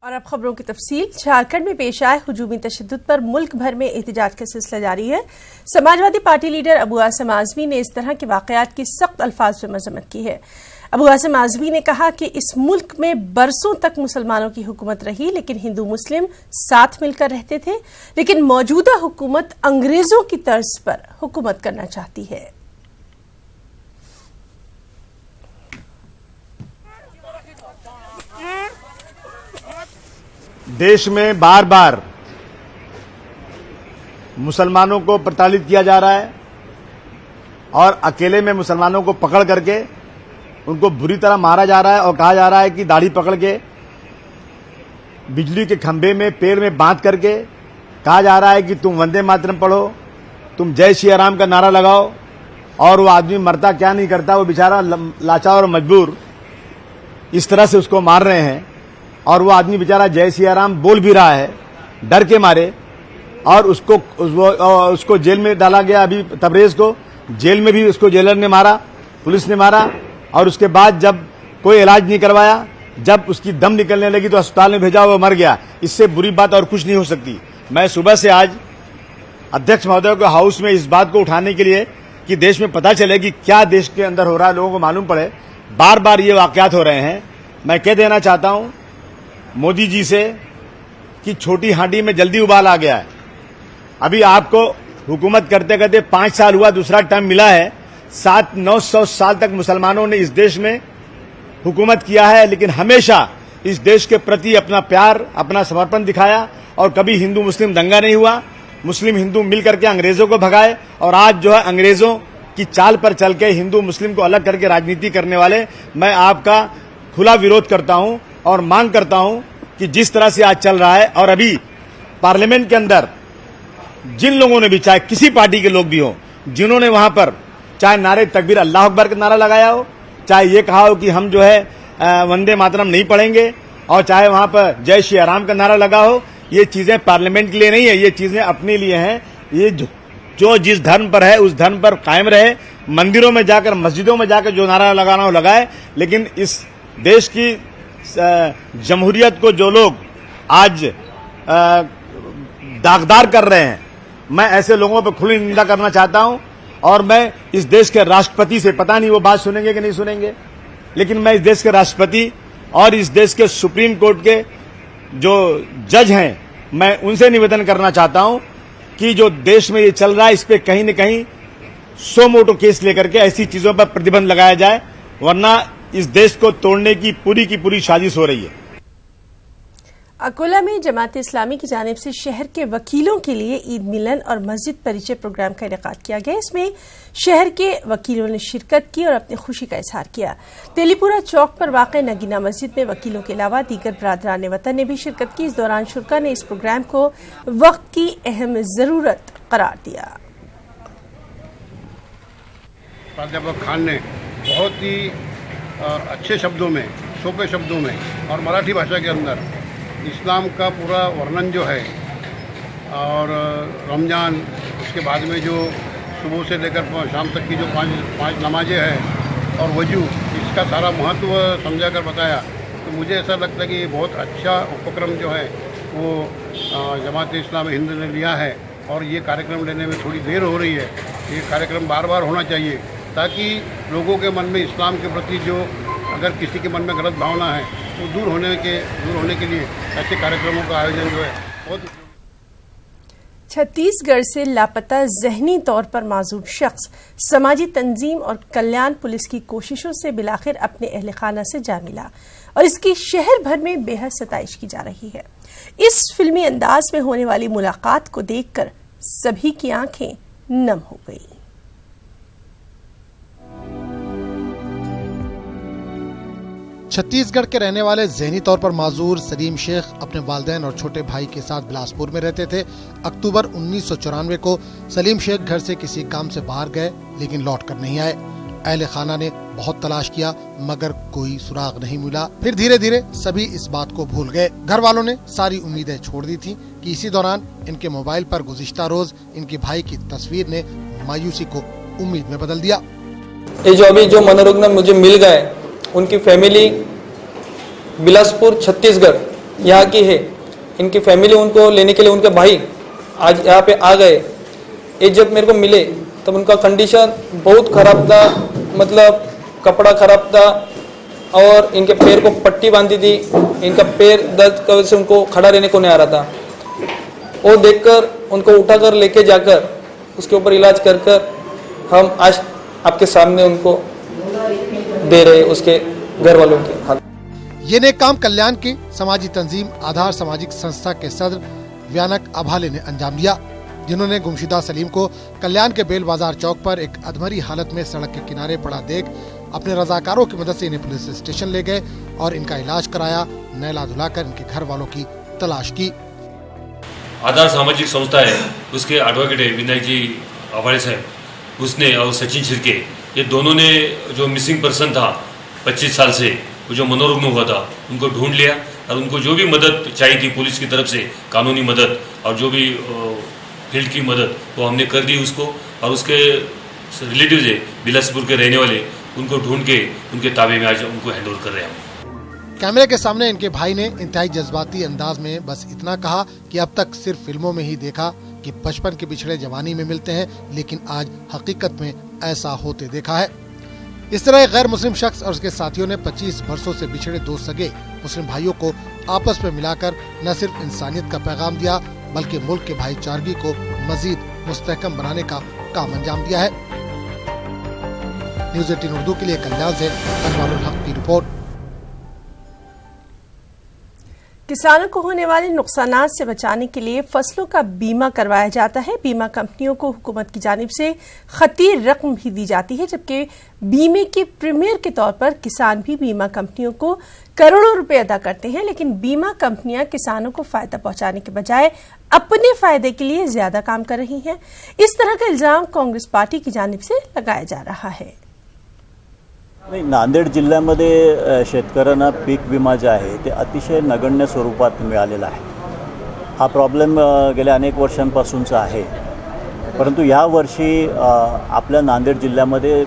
और अब खबरों की तफसील। झारखंड में पेश आए हुजूमी तशद्दुद पर मुल्क भर में एहतजाज का सिलसिला जारी है। समाजवादी पार्टी लीडर अबू आसिम आजमी ने इस तरह के वाकयात की सख्त अल्फाज में मजम्मत की है। अबू आसिम आजमी ने कहा कि इस मुल्क में बरसों तक मुसलमानों की हुकूमत रही, लेकिन हिंदू मुस्लिम साथ मिलकर रहते थे। लेकिन मौजूदा हुकूमत अंग्रेजों की तर्ज पर हुकूमत करना चाहती है। देश में बार बार मुसलमानों को प्रताड़ित किया जा रहा है और अकेले में मुसलमानों को पकड़ करके उनको बुरी तरह मारा जा रहा है और कहा जा रहा है कि दाढ़ी पकड़ के बिजली के खंभे में पेड़ में बांध करके कहा जा रहा है कि तुम वंदे मातरम पढ़ो, तुम जय श्री राम का नारा लगाओ। और वो आदमी मरता क्या नहीं करता, वो बेचारा लाचार और मजबूर इस तरह से उसको मार रहे हैं और वो आदमी बेचारा जय श्री राम बोल भी रहा है डर के मारे। और उसको जेल में डाला गया। अभी तबरेज को जेल में भी उसको जेलर ने मारा, पुलिस ने मारा। और उसके बाद जब कोई इलाज नहीं करवाया, जब उसकी दम निकलने लगी तो अस्पताल में भेजा, वो मर गया। इससे बुरी बात और कुछ नहीं हो सकती। मैं सुबह से आज अध्यक्ष महोदय को हाउस में इस बात को उठाने के लिए कि देश में पता चले कि क्या देश के अंदर हो रहा है, लोगों को मालूम पड़े। बार बार ये वाकयात हो रहे हैं। मैं कह देना चाहता हूं मोदी जी से कि छोटी हांडी में जल्दी उबाल आ गया है। अभी आपको हुकूमत करते करते 5 साल हुआ, दूसरा टर्म मिला है। 700-900 साल तक मुसलमानों ने इस देश में हुकूमत किया है, लेकिन हमेशा इस देश के प्रति अपना प्यार, अपना समर्पण दिखाया और कभी हिंदू मुस्लिम दंगा नहीं हुआ। मुस्लिम हिंदू मिलकर के अंग्रेजों को भगाए और आज जो है अंग्रेजों की चाल पर चल के हिंदू मुस्लिम को अलग करके राजनीति करने वाले, मैं आपका खुला विरोध करता हूं और मांग करता हूं कि जिस तरह से आज चल रहा है और अभी पार्लियामेंट के अंदर जिन लोगों ने भी, चाहे किसी पार्टी के लोग भी हों, जिन्होंने वहां पर चाहे नारे तकबीर अल्लाह अकबर का नारा लगाया हो, चाहे ये कहा हो कि हम जो है वंदे मातरम नहीं पढ़ेंगे, और चाहे वहां पर जय श्री राम का नारा लगा हो, ये चीजें पार्लियामेंट के लिए नहीं है, ये चीजें अपने लिए हैं। ये जो जिस धर्म पर है उस धर्म पर कायम रहे। मंदिरों में जाकर, मस्जिदों में जाकर जो नारा लगाना हो लगाए, लेकिन इस देश की जमहूरियत को जो लोग आज दागदार कर रहे हैं, मैं ऐसे लोगों पर खुली निंदा करना चाहता हूं। और मैं इस देश के राष्ट्रपति से, पता नहीं वो बात सुनेंगे कि नहीं सुनेंगे, लेकिन मैं इस देश के राष्ट्रपति और इस देश के सुप्रीम कोर्ट के जो जज हैं, मैं उनसे निवेदन करना चाहता हूं कि जो देश में ये चल रहा है, इस पे कहीं न कहीं सो मोटो केस लेकर के ऐसी चीजों पर प्रतिबंध लगाया जाए, वरना इस देश को तोड़ने की पूरी साजिश हो रही है। अकोला में जमात इस्लामी की जानिब से शहर के वकीलों के लिए ईद मिलन और मस्जिद परिचय प्रोग्राम का इनेकाद किया गया। इसमें शहर के वकीलों ने शिरकत की और अपनी खुशी का इजहार किया। तेलीपुरा चौक पर वाक़ नगीना मस्जिद में वकीलों के अलावा दीगर बरादरान वतन ने भी शिरकत की। इस दौरान शुरका ने इस प्रोग्राम को वक्त की अहम जरूरत करार दिया। प्राध्यापक खान ने बहुत ही अच्छे शब्दों में, सोपे शब्दों में और मराठी भाषा के अंदर इस्लाम का पूरा वर्णन जो है, और रमज़ान, उसके बाद में जो सुबह से लेकर शाम तक की जो पाँच नमाजें हैं और वजू, इसका सारा महत्व समझा कर बताया। तो मुझे ऐसा लगता है कि ये बहुत अच्छा उपक्रम जो है वो जमात इस्लामी हिंद ने लिया है और ये कार्यक्रम लेने में थोड़ी देर हो रही है। ये कार्यक्रम बार बार होना चाहिए ताकि लोगों के मन में इस्लाम के प्रति जो, अगर किसी के मन में गलत भावना है तो दूर होने के लिए ऐसे कार्यक्रमों का आयोजन जो है बहुत। छत्तीसगढ़ से लापता ज़हनी तौर पर माजूर शख्स समाजी तंजीम और कल्याण पुलिस की कोशिशों से बिलाखिर अपने अहले खाना से जा मिला और इसकी शहर भर में बेहद सताइश की जा रही है। इस फिल्मी अंदाज में होने वाली मुलाकात को देखकर सभी की आंखें नम हो गई। छत्तीसगढ़ के रहने वाले ज़हनी तौर पर माजूर सलीम शेख अपने वालिदैन और छोटे भाई के साथ बिलासपुर में रहते थे। अक्टूबर 1994 को सलीम शेख घर से किसी काम से बाहर गए, लेकिन लौट कर नहीं आए। अहले खाना ने बहुत तलाश किया मगर कोई सुराग नहीं मिला। फिर धीरे धीरे सभी इस बात को भूल गए। घर वालों ने सारी उम्मीदें छोड़ दी थी कि इसी दौरान इनके मोबाइल पर गुज़िश्ता रोज इनके भाई की तस्वीर ने मायूसी को उम्मीद में बदल दिया। ये जो अभी जो मनोरुग्ण मुझे मिल गए, उनकी फैमिली बिलासपुर छत्तीसगढ़ यहाँ की है, इनकी फैमिली उनको लेने के लिए उनके भाई आज यहाँ पे आ गए। ये जब मेरे को मिले तब उनका कंडीशन बहुत ख़राब था, मतलब कपड़ा ख़राब था और इनके पैर को पट्टी बांधी थी, इनका पैर दर्द की वजह से उनको खड़ा रहने को नहीं आ रहा था। वो देखकर उनको उठाकर लेके जाकर उसके ऊपर इलाज कर कर हम आज आपके सामने उनको दे रहे उसके घर वालों के हाथ। ये नेक काम कल्याण की समाजी तंजीम आधार सामाजिक संस्था के सदर व्यानक अभाले ने अंजाम दिया, जिन्होंने गुमशुदा सलीम को कल्याण के बेल बाजार चौक पर एक अधमरी हालत में सड़क के किनारे पड़ा देख अपने रजाकारों की मदद से इन्हें पुलिस स्टेशन ले गए और इनका इलाज कराया, नहला धुलाकर इनके घर वालों की तलाश की। आधार सामाजिक संस्था है, उसके एडवोकेट है विनायक जी अभाड़े साहब, उसने और सचिन शिर्के, ये दोनों ने जो मिसिंग पर्सन था 25 साल से, वो जो मनोरुग्ण हुआ था, उनको ढूंढ लिया और उनको जो भी मदद चाहिए थी पुलिस की तरफ से, कानूनी मदद और जो भी फील्ड की मदद, वो हमने कर दी उसको। और उसके रिलेटिव्स है बिलासपुर के रहने वाले, उनको ढूंढ के उनके ताबे में आज उनको हैंड ओवर कर रहे हैं। कैमरे के सामने इनके भाई ने इंतहाई जज्बाती अंदाज में बस इतना कहा कि अब तक सिर्फ फिल्मों में ही देखा कि बचपन के बिछड़े जवानी में मिलते हैं, लेकिन आज हकीकत में ऐसा होते देखा है। इस तरह एक गैर मुस्लिम शख्स और उसके साथियों ने 25 वर्षों से बिछड़े दो सगे मुस्लिम भाइयों को आपस में मिलाकर न सिर्फ इंसानियत का पैगाम दिया, बल्कि मुल्क के भाईचारगी को मजीद मुस्तहकम बनाने का काम अंजाम दिया है। न्यूज़ 18 उर्दू के लिए कल्याण से अजमानुल हक की रिपोर्ट। किसानों को होने वाले नुकसानात से बचाने के लिए फसलों का बीमा करवाया जाता है। बीमा कंपनियों को हुकूमत की जानिब से खतीर रकम भी दी जाती है, जबकि बीमे के प्रीमियर के तौर पर किसान भी बीमा कंपनियों को करोड़ों रुपए अदा करते हैं। लेकिन बीमा कंपनियां किसानों को फायदा पहुंचाने के बजाय अपने फायदे के लिए ज्यादा काम कर रही हैं। इस तरह का इल्जाम कांग्रेस पार्टी की जानिब से लगाया जा रहा है। नाही, नांदेड जिल्ह्यामध्ये शेतकऱ्यांना पीक विमा जे आहे ते अतिशय नगण्य स्वरूपात मिळालेला आहे। हा प्रॉब्लेम गेल्या अनेक वर्षांपासूनचा आहे, परंतु या वर्षी आपल्या नांदेड जिल्ह्यामध्ये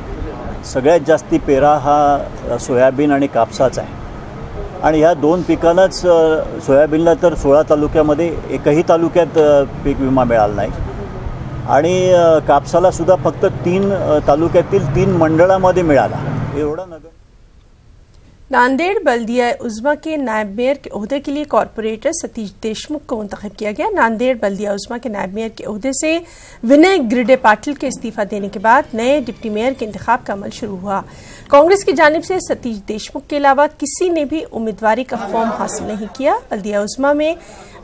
सगळ्यात जास्ती पेरा हा सोयाबीन आणि कापसाचा आहे आणि ह्या दोन पिकांनाच सोयाबीनला तर 16 तालुक्यामध्ये एकही तालुक्यात पीक विमा मिळाला नाही आणि कापसाला सुद्धा फक्त 3 तालुक्यातील 3 मंडळामध्ये मिळाला। नांदेड़ बल्दिया उज़्मा के नायब मेयर के ओहदे के लिए कॉरपोरेटर सतीश देशमुख को मुंतखब किया गया। नांदेड़ बल्दिया उज़्मा के नायब मेयर के ओहदे से विनय गिरडे पाटिल के इस्तीफा देने के बाद नए डिप्टी मेयर के इंतखाब का अमल शुरू हुआ। कांग्रेस की जानिब से सतीश देशमुख के अलावा किसी ने भी उम्मीदवारी का फॉर्म हासिल नहीं किया। बल्दिया उज़्मा में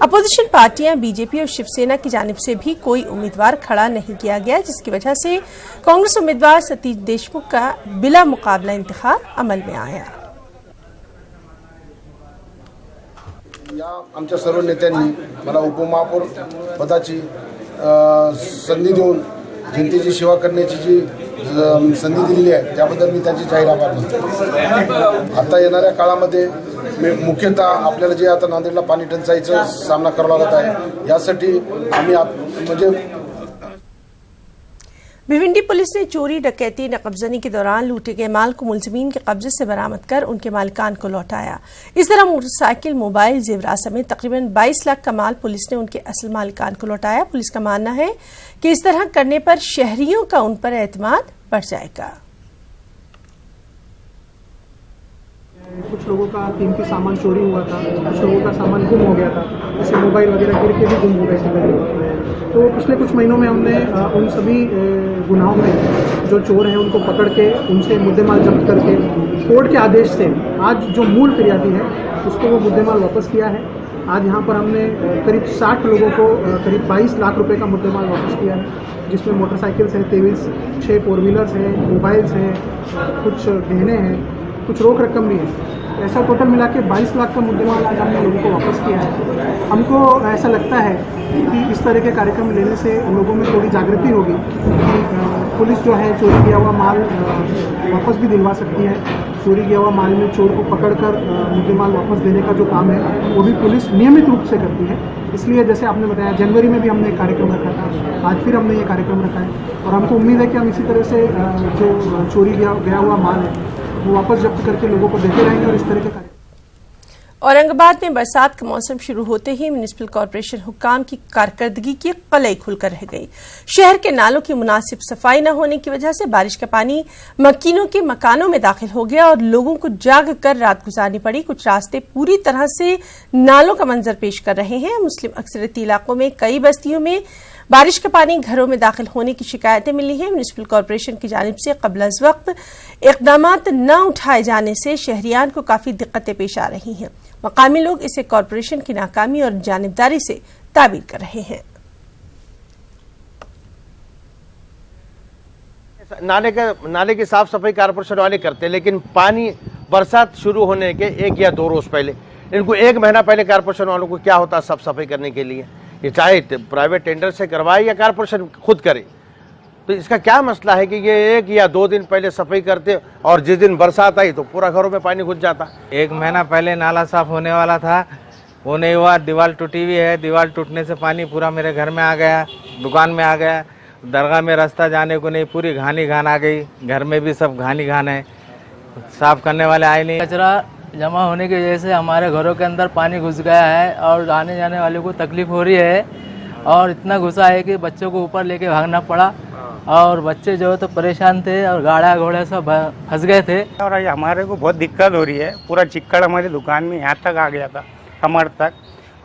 अपोजिशन पार्टियां बीजेपी और शिवसेना की जानिब से भी कोई उम्मीदवार खड़ा नहीं किया गया, जिसकी वजह से कांग्रेस उम्मीदवार सतीश देशमुख का बिला मुकाबला इंतखाब अमल में आया। या आमच्या सर्व नेत्यांनी मला उपमहापौर पदाची संधी देऊन जनतेची सेवा करण्याची जी संधी दिलेली आहे त्याबद्दल मी त्यांचे जाहीर आभार मानतो। आता येणाऱ्या काळामध्ये मुख्यतः आपल्याला जे आता नांदेडला पाणी टंचाईचा सामना करावा लागत आहे, यासाठी आम्ही म्हणजे भिवंडी पुलिस ने चोरी डकैती नकबजनी के दौरान लूटे गए माल को मुलजिमीन के कब्जे से बरामद कर उनके मालिकान को लौटाया। इस तरह मोटरसाइकिल, मोबाइल, जेवरात समेत तकरीबन 22 लाख का माल पुलिस ने उनके असल मालिकान को लौटाया। पुलिस का मानना है कि इस तरह करने पर शहरियों का उन पर एतमाद बढ़ जाएगा। कुछ लोगों का कीमती सामान चोरी हुआ था, कुछ लोगों का सामान गुम हो गया था, जैसे मोबाइल वगैरह गिर के भी गुम हो गए थे। तो पिछले कुछ महीनों में हमने उन सभी गुनाहों में जो चोर हैं उनको पकड़ के उनसे मुद्देमाल जब्त करके कोर्ट के आदेश से आज जो मूल फिर्यादी है उसको वो मुद्देमाल वापस किया है। आज यहाँ पर हमने करीब 60 लोगों को करीब 22 लाख रुपए का मुद्देमाल वापस किया है, जिसमें मोटरसाइकिल्स हैं 23, 6 फोर व्हीलर्स हैं, मोबाइल्स हैं, कुछ गहने हैं, कुछ रोक रकम भी है। ऐसा टोटल मिला के 22 लाख का मुद्देमाल आज हमने लोगों को वापस किया है। हमको ऐसा लगता है कि इस तरह के कार्यक्रम लेने से लोगों में थोड़ी जागृति होगी कि पुलिस जो है चोरी किया हुआ माल वापस भी दिलवा सकती है। चोरी किया हुआ माल में चोर को पकड़कर मुद्देमाल वापस देने का जो काम है वो भी पुलिस नियमित रूप से करती है। इसलिए जैसे आपने बताया जनवरी में भी हमने एक कार्यक्रम रखा था, आज फिर हमने ये कार्यक्रम रखा है और हमको उम्मीद है कि हम इसी तरह से जो चोरी गया हुआ माल है वो वापस जब्त करके लोगों को देते रहेंगे और इस तरह के औरंगाबाद में बरसात का मौसम शुरू होते ही म्युनिसिपल कॉर्पोरेशन हुक्काम की कारकर्दगी की कलई खुलकर रह गई। शहर के नालों की मुनासिब सफाई न होने की वजह से बारिश का पानी मकीनों के मकानों में दाखिल हो गया और लोगों को जाग कर रात गुजारनी पड़ी। कुछ रास्ते पूरी तरह से नालों का मंजर पेश कर रहे हैं। मुस्लिम अक्सरियती इलाकों में कई बस्तियों में बारिश का पानी घरों में दाखिल होने की शिकायतें मिली हैं। म्युनिसिपल कॉर्पोरेशन की जानिब से कबल अज वक्त इक़दामात न उठाए जाने से शहरियान को काफी दिक्कतें पेश आ रही हैं। मकामी लोग इसे कॉर्पोरेशन की नाकामी और जानिबदारी से ताबीर कर रहे हैं। नाले की साफ सफाई कॉर्पोरेशन वाले करते हैं, लेकिन पानी बरसात शुरू होने के 1 या 2 रोज पहले, इनको 1 महीना पहले कॉर्पोरेशन वालों को क्या होता है साफ सफाई करने के लिए, ये चाहे प्राइवेट टेंडर से करवाए या कॉर्पोरेशन खुद करे। तो इसका क्या मसला है कि ये 1 या 2 दिन पहले सफाई करते और जिस दिन बरसात आई तो पूरा घरों में पानी घुस जाता। 1 महीना पहले नाला साफ होने वाला था, वो नहीं हुआ। दीवार टूटी हुई है, दीवार टूटने से पानी पूरा मेरे घर में आ गया, दुकान में आ गया, दरगाह में रास्ता जाने को नहीं, पूरी घानी घान आ गई। घर में भी सब घानी घान है, साफ करने वाले आए नहीं। कचरा जमा होने की वजह से हमारे घरों के अंदर पानी घुस गया है और आने जाने वाले को तकलीफ हो रही है और इतना घुसा है कि बच्चों को ऊपर लेके भागना पड़ा और बच्चे जो है तो परेशान थे और गाड़ा घोड़े सब फंस गए थे। और हमारे को बहुत दिक्कत हो रही है, पूरा चिक्कड़ हमारी दुकान में यहाँ तक आ गया था, कमर तक,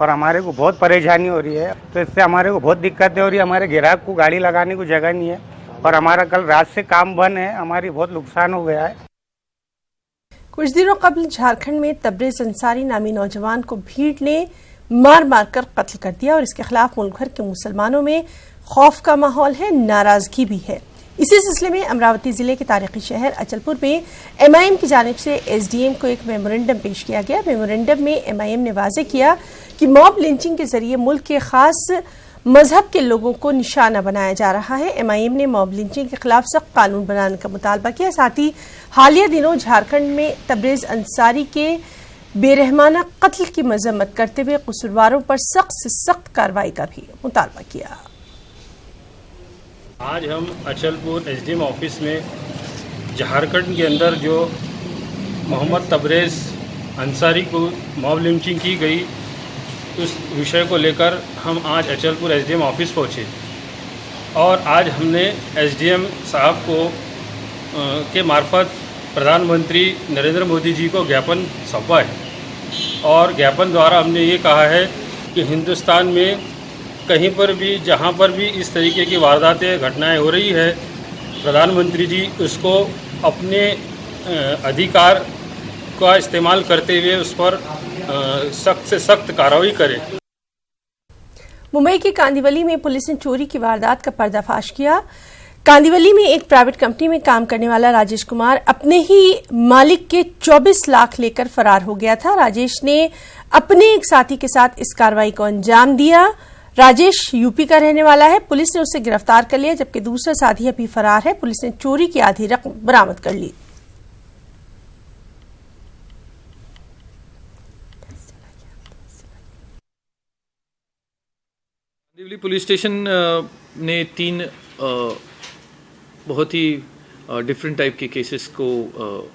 और हमारे को बहुत परेशानी हो रही है। तो इससे हमारे को बहुत दिक्कतें हो रही है। हमारे ग्राहक को गाड़ी लगाने को जगह नहीं है और हमारा कल रात से काम बंद है, हमारी बहुत नुकसान हो गया है। कुछ दिनों कबल झारखंड में तबरेज अंसारी नामी नौजवान को भीड़ ने मार मार कर कत्ल कर दिया और इसके खिलाफ मुल्क भर के मुसलमानों में खौफ का माहौल है, नाराजगी भी है। इसी सिलसिले में अमरावती जिले के तारीखी शहर अचलपुर में MIM की जानिब से SDM को एक मेमोरेंडम पेश किया गया। मेमोरेंडम में MIM ने वाजे किया कि मॉब लिंचिंग के जरिए मुल्क के खास मजहब के लोगों को निशाना बनाया जा रहा है। MIM ने मॉब लिंचिंग के खिलाफ सख्त कानून बनाने का मुतालबा किया। साथ ही हालिया दिनों झारखंड में तबरेज अंसारी के बेरहमाना कत्ल की मजम्मत करते हुए कसूरवारों पर सख्त से सख्त कार्रवाई का भी मुतालबा किया। आज हम अचलपुर SDM ऑफिस में झारखंड के अंदर जो मोहम्मद तबरेज अंसारी को मॉब लिंचिंग की गई उस विषय को लेकर हम आज अचलपुर SDM ऑफिस पहुँचे और आज हमने SDM साहब को के मार्फत प्रधानमंत्री नरेंद्र मोदी जी को ज्ञापन सौंपा है और ज्ञापन द्वारा हमने ये कहा है कि हिंदुस्तान में कहीं पर भी जहाँ पर भी इस तरीके की वारदातें घटनाएं हो रही है, प्रधानमंत्री जी उसको अपने अधिकार का इस्तेमाल करते हुए उस पर सख्त से सख्त कार्रवाई करें। मुंबई के कांदिवली में पुलिस ने चोरी की वारदात का पर्दाफाश किया। कांदिवली में एक प्राइवेट कंपनी में काम करने वाला राजेश कुमार अपने ही मालिक के 24 लाख लेकर फरार हो गया था। राजेश ने अपने एक साथी के साथ इस कार्रवाई को अंजाम दिया। राजेश यूपी का रहने वाला है। पुलिस ने उसे गिरफ्तार कर लिया जबकि दूसरा साथी अभी फरार है। पुलिस ने चोरी की आधी रकम बरामद कर ली। कांदिवली पुलिस स्टेशन ने 3 बहुत ही डिफरेंट टाइप के केसेस को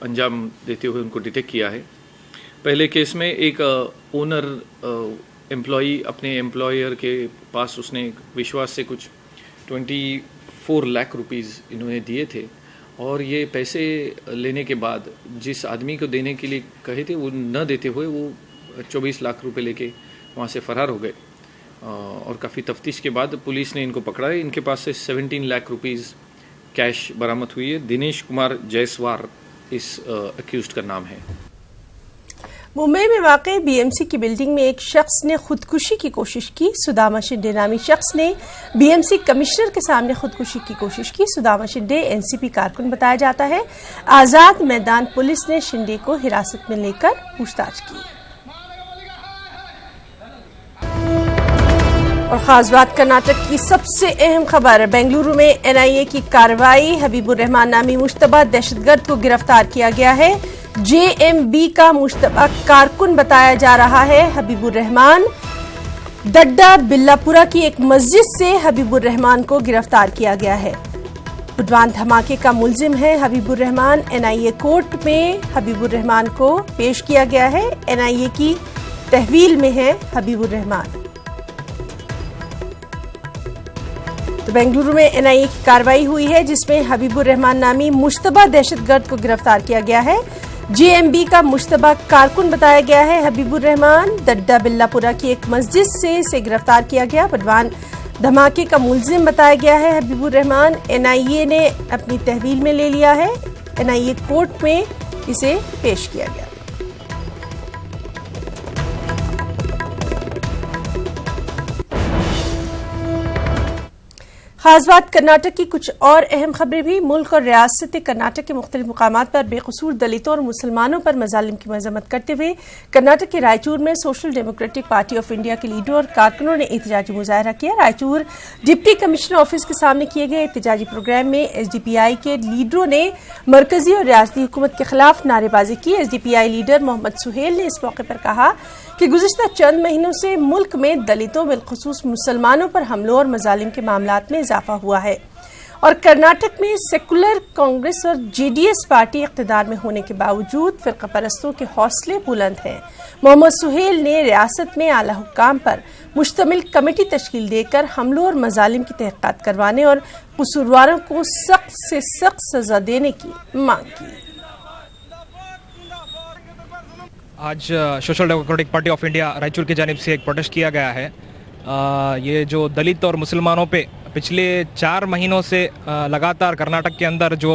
अंजाम देते हुए उनको डिटेक्ट किया है। पहले केस में एक ओनर एम्प्लॉई अपने एम्प्लॉयर के पास उसने विश्वास से कुछ 24 लाख रुपीज़ इन्होंने दिए थे और ये पैसे लेने के बाद जिस आदमी को देने के लिए कहे थे वो न देते हुए वो 24 लाख रुपए लेके वहाँ से फरार हो गए और काफ़ी तफ्तीश के बाद पुलिस ने इनको पकड़ा है। इनके पास से 17 लाख रुपीज़ कैश बरामद हुई है। दिनेश कुमार जयसवार इस अक्यूज्ड का नाम है। मुंबई में वाक़ई BMC की बिल्डिंग में एक शख्स ने खुदकुशी की कोशिश की। सुदामा शिंदे नामी शख्स ने BMC कमिश्नर के सामने खुदकुशी की कोशिश की। सुदामा शिंदे NCP कारकुन बताया जाता है। आज़ाद मैदान पुलिस ने शिंदे को हिरासत में लेकर पूछताछ की। और खास बात कर्नाटक की सबसे अहम खबर, बेंगलुरु में NIA की कार्रवाई। हबीबुर रहमान नामी मुश्तबा दहशतगर्द को गिरफ्तार किया गया है। JMB का मुश्तबा कारकुन बताया जा रहा है हबीबुर रहमान। डड्डा बिल्लापुरा की एक मस्जिद से हबीबुर रहमान को गिरफ्तार किया गया है। बुधवार धमाके का मुलजिम है हबीबुर रहमान। NIA कोर्ट में हबीबुर रहमान को पेश किया गया है। NIA की तहवील में हैं हबीबुर रहमान। तो बेंगलुरु में एनआईए की कार्रवाई हुई है जिसमें हबीबुर रहमान नामी मुश्तबा दहशतगर्द को गिरफ्तार किया गया है। जेएमबी का मुश्तबा कारकुन बताया गया है हबीबुर रहमान। दड्डा बिल्लापुरा की एक मस्जिद से इसे गिरफ्तार किया गया। बडवान धमाके का मुलजिम बताया गया है हबीबुर रहमान। एनआईए ने अपनी तहवील में ले लिया है। एनआईए कोर्ट में इसे पेश किया गया। खास बात कर्नाटक की कुछ और अहम खबरें भी। मुल्क और रियासत कर्नाटक के मुख्तलिफ मुकामात पर बेकसूर दलितों और मुसलमानों पर मजालिम की मजम्मत करते हुए कर्नाटक के रायचूर में social democratic party of India के लीडरों और कारकुनों ने एहतजाजी मुजाहरा किया। रायचूर डिप्टी कमिश्नर ऑफिस के सामने किए गए एहतजाजी प्रोग्राम में एसडीपीआई के लीडरों ने मरकजी और रियासती हुकूमत के खिलाफ नारेबाजी की। एसडीपीआई लीडर मोहम्मद सुहेल ने इस मौके पर कहा कि गुज़िश्ता चंद महीनों से मुल्क में दलितों बिलखुसूस मुसलमानों पर हमलों और मजालिम के मामलात में इजाफा हुआ है और कर्नाटक में सेकुलर कांग्रेस और जेडीएस पार्टी इख्तिदार में होने के बावजूद फिरका परस्तों के हौसले बुलंद हैं। मोहम्मद सुहेल ने रियासत में आला हुक्काम पर मुश्तमिल कमेटी तश्कील देकर हमलों और मजालिम की तहक़ीक़ात करवाने और कसूरवारों को सख्त से सख्त सजा देने की मांग की। आज social democratic party of India Raichur की जानिब से एक प्रोटेस्ट किया गया है। ये जो दलित और मुसलमानों पे पिछले 4 महीनों से लगातार कर्नाटक के अंदर जो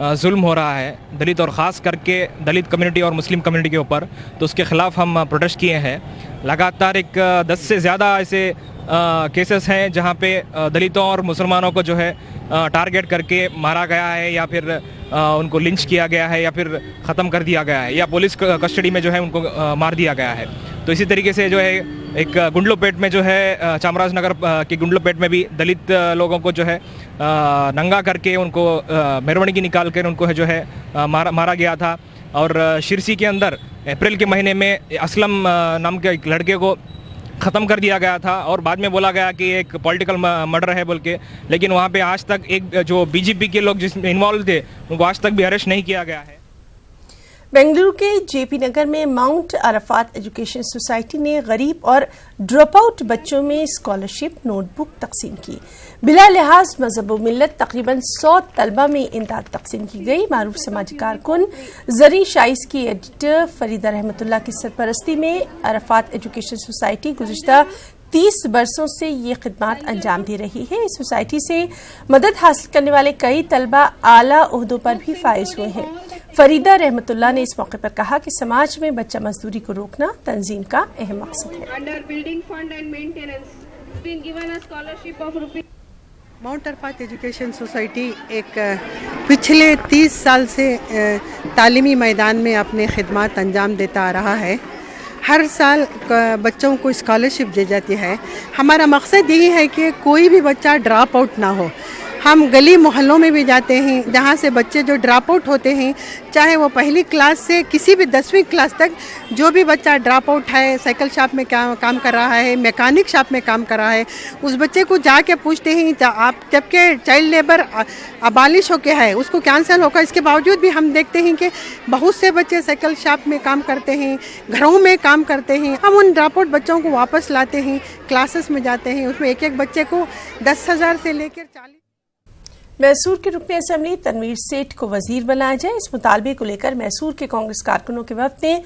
जुल्म हो रहा है दलित और ख़ास करके दलित कम्युनिटी और मुस्लिम कम्युनिटी के ऊपर, तो उसके ख़िलाफ़ हम प्रोटेस्ट किए हैं। लगातार 10 से ज़्यादा ऐसे केसेस हैं जहाँ पे दलितों और मुसलमानों को जो है टारगेट करके मारा गया है या फिर उनको लिंच किया गया है या फिर ख़त्म कर दिया गया है या पुलिस कस्टडी में जो है उनको मार दिया गया है। तो इसी तरीके से जो है एक गुंडलुपेट में जो है चामराजनगर की गुंडलुपेट में भी दलित लोगों को जो है नंगा करके उनको मेरवणगी निकाल कर उनको है जो है मारा गया था। और शिरसी के अंदर अप्रैल के महीने में असलम नाम के एक लड़के को ख़त्म कर दिया गया था और बाद में बोला गया कि एक पॉलिटिकल मर्डर है बोल के, लेकिन वहाँ पे आज तक एक जो बीजेपी के लोग जिसमें इन्वॉल्व थे उनको आज तक भी अरेस्ट नहीं किया गया है। बेंगलुरु के जेपी नगर में माउंट अरफात एजुकेशन सोसाइटी ने गरीब और ड्रॉप आउट बच्चों में स्कॉलरशिप नोटबुक तकसीम की। बिला लिहाज मजहब व मिल्लत तकरीबन 100 तलबा में इमदाद तकसीम की गई। मारूफ समाजी कारकुन जरी शाइस की एडिटर फरीदा रहमतुल्लाह की सरपरस्ती में अरफात एजुकेशन सोसाइटी गुज़िश्ता 30 बरसों से ये खिदमात अंजाम दे रही है। इस सोसाइटी से मदद हासिल करने वाले कई तलबा आला ओहदों पर भी फाइज हुए हैं। फरीदा रहमतुल्लाह ने इस मौके पर कहा कि समाज में बच्चा मजदूरी को रोकना तंजीम का अहम मकसद है। माउंट अरफात एजुकेशन सोसाइटी एक पिछले 30 साल से तालीमी मैदान में अपने खिदमात अंजाम देता आ रहा है। हर साल बच्चों को स्कॉलरशिप दी जाती है। हमारा मकसद यही है कि कोई भी बच्चा ड्रॉप आउट ना हो। हम गली मोहल्लों में भी जाते हैं जहाँ से बच्चे जो ड्रॉप आउट होते हैं, चाहे वो पहली क्लास से किसी भी 10वीं क्लास तक, जो भी बच्चा ड्रॉप आउट है, साइकिल शॉप में काम कर रहा है, मैकेनिक शॉप में काम कर रहा है, उस बच्चे को जाके पूछते हैं आप जबकि चाइल्ड लेबर अबालिश होके है उसको कैंसिल होगा। इसके बावजूद भी हम देखते हैं कि बहुत से बच्चे साइकिल शॉप में काम करते हैं, घरों में काम करते हैं। हम उन ड्रॉप आउट बच्चों को वापस लाते हैं, क्लासेस में जाते हैं, उसमें एक एक बच्चे को 10,000 से लेकर 40। मैसूर के रुकने असेंबली तनवीर सेठ को वजीर बनाया जाए, इस मुतालबे को लेकर मैसूर के कांग्रेस कारकुनों के वफद ने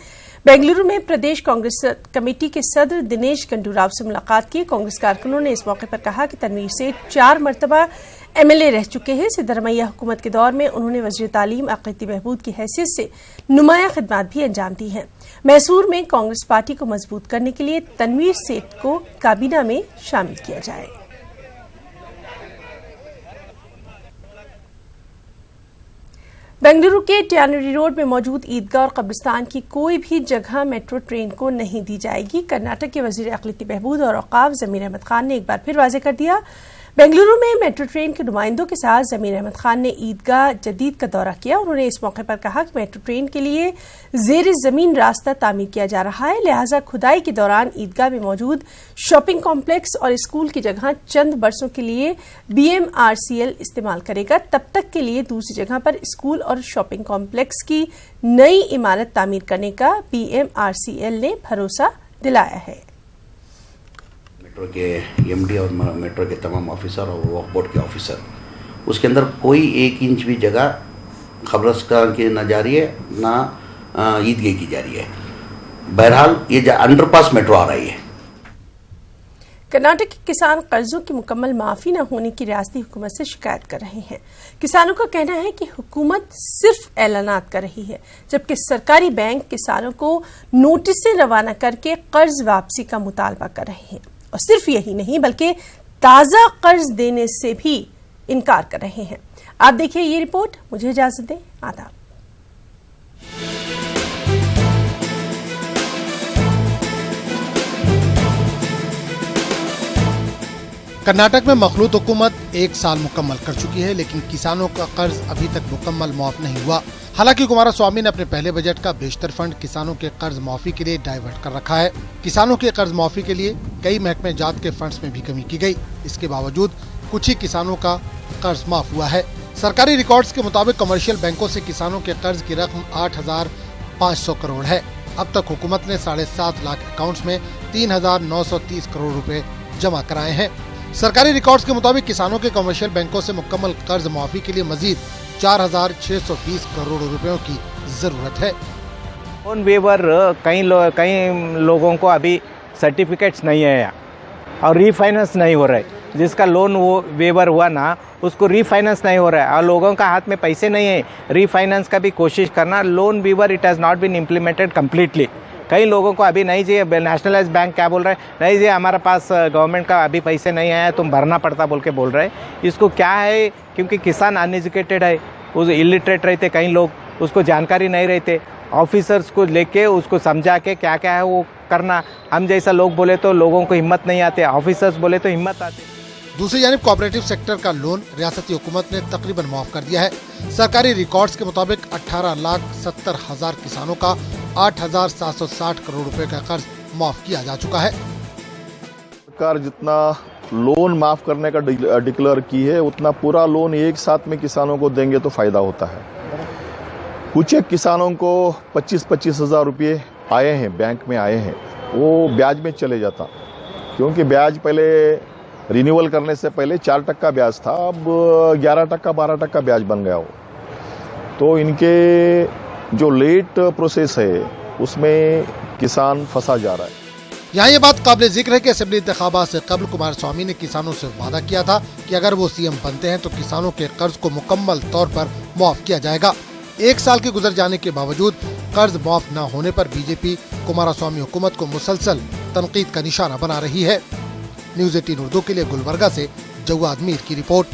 बेंगलुरु में प्रदेश कांग्रेस कमेटी के सदर दिनेश गंडूराव से मुलाकात की। कांग्रेस कारकुनों ने इस मौके पर कहा कि तनवीर सेठ 4 मरतबा एमएलए रह चुके हैं। सिद्धरमैया हुकूमत के दौर में उन्होंने वज़ीर तालीम अक़लीती बहबूद की हैसियत से नुमाया खिदमात भी अंजाम दी हैं। मैसूर में कांग्रेस पार्टी को मजबूत करने के लिए तनवीर सेठ को काबीना में शामिल किया जाए। बेंगलुरु के ट्यानरी रोड में मौजूद ईदगाह और कब्रिस्तान की कोई भी जगह मेट्रो ट्रेन को नहीं दी जाएगी। कर्नाटक के वजीर अक़लीती बहबूद और औक़ाफ़ ज़मीर अहमद खान ने एक बार फिर वाज़ेह कर दिया। बेंगलुरु में मेट्रो ट्रेन के नुमाइंदों के साथ ज़मीर अहमद खान ने ईदगाह जदीद का दौरा किया। उन्होंने इस मौके पर कहा कि मेट्रो ट्रेन के लिए ज़ेर ज़मीन रास्ता तामीर किया जा रहा है, लिहाजा खुदाई के दौरान ईदगाह में मौजूद शॉपिंग कॉम्प्लेक्स और स्कूल की जगह चंद बरसों के लिए BMRCL इस्तेमाल करेगा। तब तक के लिए दूसरी जगह पर स्कूल और शॉपिंग कॉम्प्लेक्स की नई इमारत तामीर करने का BMRCL ने भरोसा दिलाया है। मेट्रो के एमडी और मेट्रो के तमाम ऑफिसर और वक्फ बोर्ड के ऑफिसर, उसके अंदर कोई 1 इंच भी जगह खबरस्तान की न जा रही है, ना ईदगाह की जा रही है। बहरहाल ये अंडरपास मेट्रो आ रही है। कर्नाटक के किसान कर्जों की मुकम्मल माफी न होने की रियासती हुकूमत से शिकायत कर रहे हैं। किसानों का कहना है कि हुकूमत सिर्फ ऐलानात कर रही है, जबकि सरकारी बैंक किसानों को नोटिस रवाना करके कर्ज वापसी का मुतालबा कर रहे हैं। और सिर्फ यही नहीं बल्कि ताज़ा कर्ज देने से भी इनकार कर रहे हैं। आप देखिए ये रिपोर्ट। मुझे इजाजत दें। आदाब। कर्नाटक में मखलूत हुकूमत 1 साल मुकम्मल कर चुकी है, लेकिन किसानों का कर्ज अभी तक मुकम्मल माफ नहीं हुआ। हालांकि कुमारस्वामी ने अपने पहले बजट का बेशतर फंड किसानों के कर्ज माफी के लिए डाइवर्ट कर रखा है। किसानों के कर्ज माफी के लिए कई महकमे जात के फंड्स में भी कमी की गई। इसके बावजूद कुछ ही किसानों का कर्ज माफ हुआ है। सरकारी रिकॉर्ड्स के मुताबिक कमर्शियल बैंकों से किसानों के कर्ज की रकम 8,500 करोड़ है। अब तक हुकूमत ने 7.5 लाख अकाउंट्स में 3,930 करोड़ रुपए जमा कराए हैं। सरकारी रिकॉर्ड्स के मुताबिक किसानों के कमर्शियल बैंकों से मुकम्मल कर्ज माफी के लिए मजीद 4,620 करोड़ रुपयों की जरूरत है। लोन वेवर कई लोगों को अभी सर्टिफिकेट्स नहीं है और रीफाइनेंस नहीं हो रहा है। जिसका लोन वो वेवर हुआ ना, उसको रीफाइनेंस नहीं हो रहा है और लोगों का हाथ में पैसे नहीं है रीफाइनेंस का भी कोशिश करना। Loan waiver it has not been implemented completely. कई लोगों को अभी नहीं चाहिए। नेशनलाइज बैंक क्या बोल रहा है, नहीं जी हमारे पास गवर्नमेंट का अभी पैसे नहीं आया, तुम भरना पड़ता बोल के बोल रहे हैं। इसको क्या है, क्योंकि किसान अनएजुकेटेड है, उस इलिटरेट रहते कई लोग, उसको जानकारी नहीं रहते। ऑफिसर्स को लेके उसको समझा के क्या क्या है वो करना। हम जैसा लोग बोले तो लोगों को हिम्मत नहीं आते, ऑफिसर्स बोले तो हिम्मत आती। दूसरी जानिब कोऑपरेटिव सेक्टर का लोन रियासती हुकूमत ने तकरीबन माफ कर दिया है। सरकारी रिकॉर्ड्स के मुताबिक 18,70,000 किसानों का 8,760 करोड़ रुपए का कर्ज माफ किया जा चुका है। सरकार जितना लोन माफ करने का डिक्लेयर की है, उतना पूरा लोन एक साथ में किसानों को देंगे तो फायदा होता है। कुछ एक किसानों को 25-25 हज़ार रुपये आए हैं, बैंक में आए हैं, वो ब्याज में चले जाता, क्योंकि ब्याज पहले रिन्यूअल करने से पहले 4% ब्याज था, अब 11% 12% ब्याज बन गया हो। तो इनके जो लेट प्रोसेस है उसमें किसान फंसा जा रहा है। यहाँ ये बात काबिल जिक्र है कि असेंबली इंतखाबात से कबल कुमारस्वामी ने किसानों से वादा किया था कि अगर वो सीएम बनते हैं तो किसानों के कर्ज को मुकम्मल तौर पर माफ किया जाएगा। 1 साल के गुजर जाने के बावजूद कर्ज माफ न होने पर बीजेपी कुमारस्वामी हुकूमत को मुसलसल तनकीद का निशाना बना रही है। न्यूज़ 18 उर्दू के लिए गुलबर्गा से जवाद मीर की रिपोर्ट।